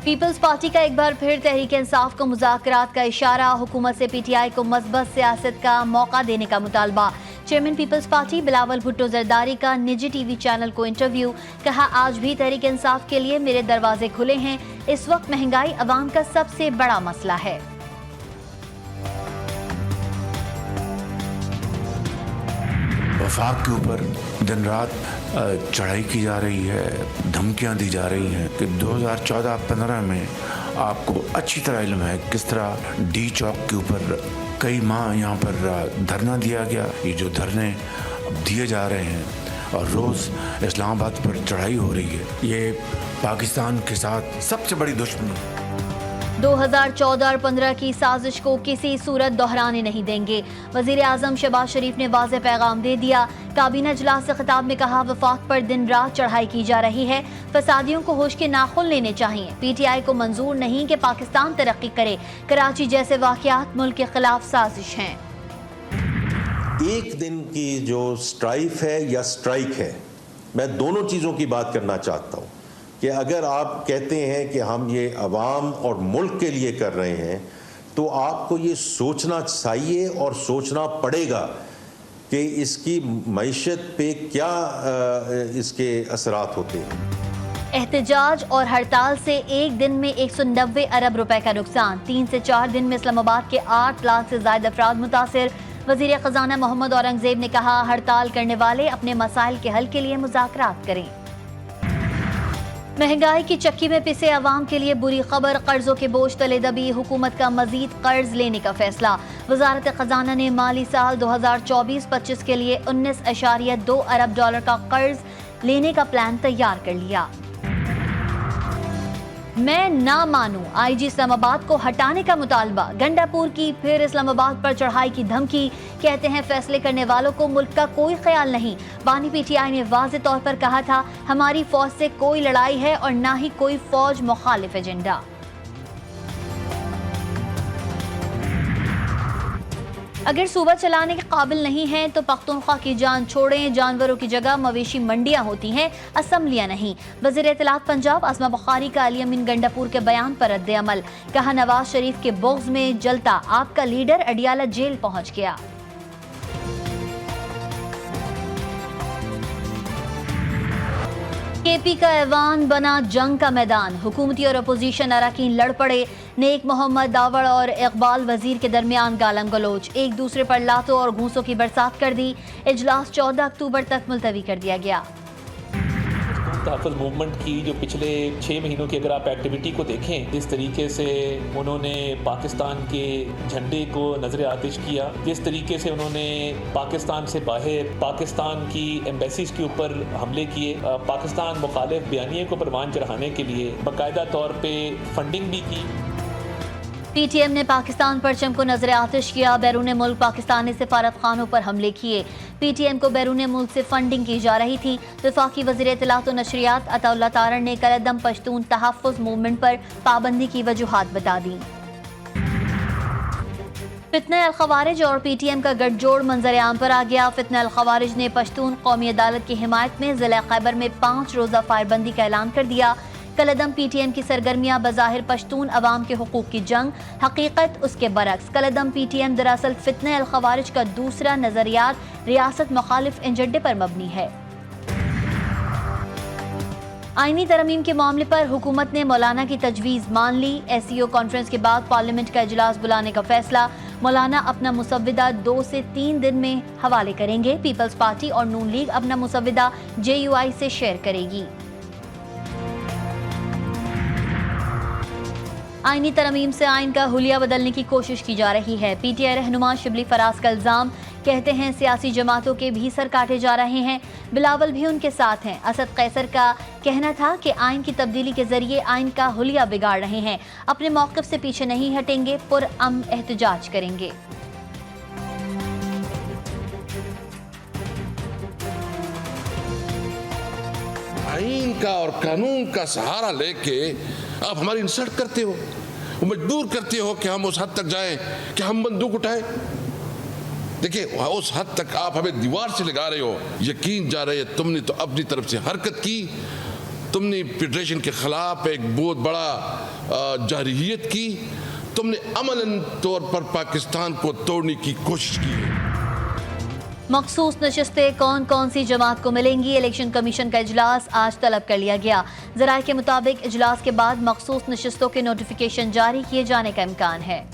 Peoples party کا ایک بار پھر تحریک انصاف کو مذاکرات کا اشارہ، حکومت سے پی ٹی آئی کو مثبت سیاست کا موقع دینے کا مطالبہ۔ چیئرمین پیپلز پارٹی بلاول بھٹو زرداری کا نجی ٹی وی چینل کو انٹرویو، کہا آج بھی تحریک انصاف کے لیے میرے دروازے کھلے ہیں، اس وقت مہنگائی عوام کا سب سے بڑا مسئلہ ہے۔ وفاق کے اوپر دن رات چڑھائی کی جا رہی ہے، دھمکیاں دی جا رہی ہیں کہ 2014-15 میں آپ کو اچھی طرح علم ہے کس طرح ڈی چوک کے اوپر کئی ماہ یہاں پر دھرنا دیا گیا۔ یہ جو دھرنے اب دیے جا رہے ہیں اور روز اسلام آباد پر چڑھائی ہو رہی ہے، یہ پاکستان کے ساتھ سب سے بڑی دشمنی ہے۔ 2014 اور 15 کی سازش کو کسی صورت دہرانے نہیں دیں گے، وزیر اعظم شہباز شریف نے واضح پیغام دے دیا۔ کابینہ اجلاس سے خطاب میں کہا وفاق پر دن رات چڑھائی کی جا رہی ہے، فسادیوں کو ہوش کے ناخن لینے چاہیے۔ پی ٹی آئی کو منظور نہیں کہ پاکستان ترقی کرے، کراچی جیسے واقعات ملک کے خلاف سازش ہیں۔ ایک دن کی جو سٹرائک ہے یا سٹرائک ہے، میں دونوں چیزوں کی بات کرنا چاہتا ہوں کہ اگر آپ کہتے ہیں کہ ہم یہ عوام اور ملک کے لیے کر رہے ہیں تو آپ کو یہ سوچنا چاہیے اور سوچنا پڑے گا کہ اس کی معیشت پہ کیا اس کے اثرات ہوتے ہیں۔ احتجاج اور ہڑتال سے ایک دن میں 190 ارب روپے کا نقصان، 3 سے 4 دن میں اسلام آباد کے 8 لاکھ سے زائد افراد متاثر۔ وزیر خزانہ محمد اورنگزیب نے کہا ہڑتال کرنے والے اپنے مسائل کے حل کے لیے مذاکرات کریں۔ مہنگائی کی چکی میں پسے عوام کے لیے بری خبر، قرضوں کے بوجھ تلے دبی حکومت کا مزید قرض لینے کا فیصلہ۔ وزارت خزانہ نے مالی سال 2024-25 کے لیے 19.2 ارب ڈالر کا قرض لینے کا پلان تیار کر لیا۔ میں نہ مانوں، آئی جی اسلام آباد کو ہٹانے کا مطالبہ، گنڈا پور کی پھر اسلام آباد پر چڑھائی کی دھمکی، کہتے ہیں فیصلے کرنے والوں کو ملک کا کوئی خیال نہیں۔ بانی پی ٹی آئی نے واضح طور پر کہا تھا ہماری فوج سے کوئی لڑائی ہے اور نہ ہی کوئی فوج مخالف ایجنڈا۔ اگر صوبہ چلانے کے قابل نہیں ہیں تو پختونخوا کی جان چھوڑیں، جانوروں کی جگہ مویشی منڈیاں ہوتی ہیں، اسمبلیاں نہیں۔ وزیر اطلاعات پنجاب اسما بخاری کا علی امین گنڈاپور کے بیان پر رد عمل، کہا نواز شریف کے بغض میں جلتا آپ کا لیڈر اڈیالہ جیل پہنچ گیا۔ کے پی کا ایوان بنا جنگ کا میدان، حکومتی اور اپوزیشن اراکین لڑ پڑے، نیک محمد داوڑ اور اقبال وزیر کے درمیان گالم گلوچ، ایک دوسرے پر لاتوں اور گھونسوں کی برسات کر دی، اجلاس 14 اکتوبر تک ملتوی کر دیا گیا۔ تحفظ موومنٹ کی جو پچھلے 6 مہینوں کی اگر آپ ایکٹیویٹی کو دیکھیں، جس طریقے سے انہوں نے پاکستان کے جھنڈے کو نظر آتش کیا، جس طریقے سے انہوں نے پاکستان سے باہر پاکستان کی ایمبیسیز کے اوپر حملے کیے، پاکستان مخالف بیانیے کو پروان چڑھانے کے لیے باقاعدہ طور پہ فنڈنگ بھی کی۔ پی ٹی ایم نے پاکستان پرچم کو نظر آتش کیا، بیرون ملک پاکستانی سفارت خانوں پر حملے کیے۔ پی ٹی ایم کو بیرون ملک سے فنڈنگ کی جا رہی تھی۔ وفاقی وزیر اطلاعات و نشریات عطا اللہ تارڑ نے کلدم پشتون تحفظ موومنٹ پر پابندی کی وجوہات بتا دیں۔ فتنہ الخوارج اور پی ٹی ایم کا گٹھ جوڑ منظر عام پر آ گیا۔ فتنہ الخوارج نے پشتون قومی عدالت کی حمایت میں ضلع خیبر میں 5 روزہ فائر بندی کا اعلان کر دیا۔ کلدم پی ٹی ایم کی سرگرمیاں بظاہر پشتون عوام کے حقوق کی جنگ، حقیقت اس کے برعکس۔ کلدم پی ٹی ایم دراصل فتنہ الخوارج کا دوسرا نظریات ریاست مخالف ایجنڈے پر مبنی ہے۔ آئینی ترمیم کے معاملے پر حکومت نے مولانا کی تجویز مان لی، ایس سی او کانفرنس کے بعد پارلیمنٹ کا اجلاس بلانے کا فیصلہ، مولانا اپنا مسودہ 2 سے 3 دن میں حوالے کریں گے، پیپلز پارٹی اور نون لیگ اپنا مسودہ جے یو آئی سے شیئر کرے گی۔ آئینی ترمیم سے آئین کا حلیہ بدلنے کی کوشش کی جا رہی ہے، پی ٹی آئی رہنما شبلی فراز کا الزام، کہتے ہیں سیاسی جماعتوں کے بھی سر کاٹے جا رہے ہیں، بلاول بھی ان کے ساتھ ہیں۔ اسد قیصر کا کہنا تھا کہ آئین کی تبدیلی کے ذریعے آئین کا حلیہ بگاڑ رہے ہیں، اپنے موقف سے پیچھے نہیں ہٹیں گے، پرامن احتجاج کریں گے۔ آئین کا اور قانون کا سہارا لے کے آپ ہماری انسلٹ کرتے ہو، مجبور کرتے ہو کہ ہم اس حد تک جائیں کہ ہم بندوق اٹھائیں۔ دیکھیں اس حد تک آپ ہمیں دیوار سے لگا رہے ہو، یقین جا رہے تم نے تو اپنی طرف سے حرکت کی تم نے فیڈریشن کے خلاف ایک بہت بڑا جارحیت کی، تم نے عملاً طور پر پاکستان کو توڑنے کی کوشش کی ہے۔ مخصوص نشستیں کون کون سی جماعت کو ملیں گی؟ الیکشن کمیشن کا اجلاس آج طلب کر لیا گیا۔ ذرائع کے مطابق اجلاس کے بعد مخصوص نشستوں کے نوٹیفیکیشن جاری کیے جانے کا امکان ہے۔